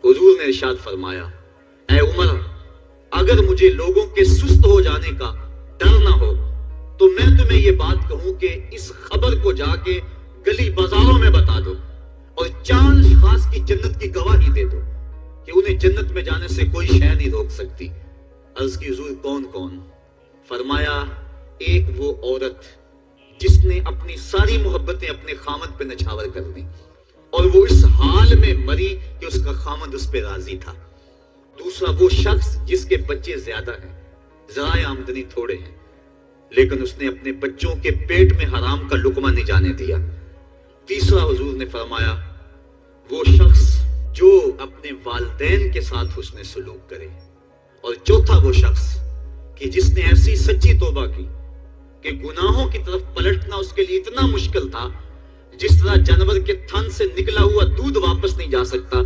حضور نے ارشاد فرمایا اے عمر اگر مجھے لوگوں کے سست ہو جانے کا ڈر نہ ہو تو میں تمہیں یہ بات کہوں کہ اس خبر کو جا کے گلی بازاروں میں بتا دو اور 4 اشخاص کی جنت کی گواہی دے دو کہ انہیں جنت میں جانے سے کوئی شے نہیں روک سکتی۔ عرض کی حضور کون کون؟ فرمایا ایک وہ عورت جس نے اپنی ساری محبتیں اپنے خامد پہ نچھاور کر دیں اور وہ اس حال میں مری کہ اس کا خامد اس پہ راضی تھا۔ دوسرا وہ شخص جس کے بچے زیادہ ہیں، ذرائع آمدنی تھوڑے ہیں، لیکن اس نے اپنے بچوں کے پیٹ میں حرام کا لقمہ نہیں جانے دیا۔ تیسرا حضور نے فرمایا وہ شخص جو اپنے والدین کے ساتھ حسن سلوک کرے، اور چوتھا وہ شخص کہ جس نے ایسی سچی توبہ کی کہ گناہوں کی طرف پلٹنا اس کے لیے اتنا مشکل تھا جس طرح جانور کے تھن سے نکلا ہوا دودھ واپس نہیں جا سکتا،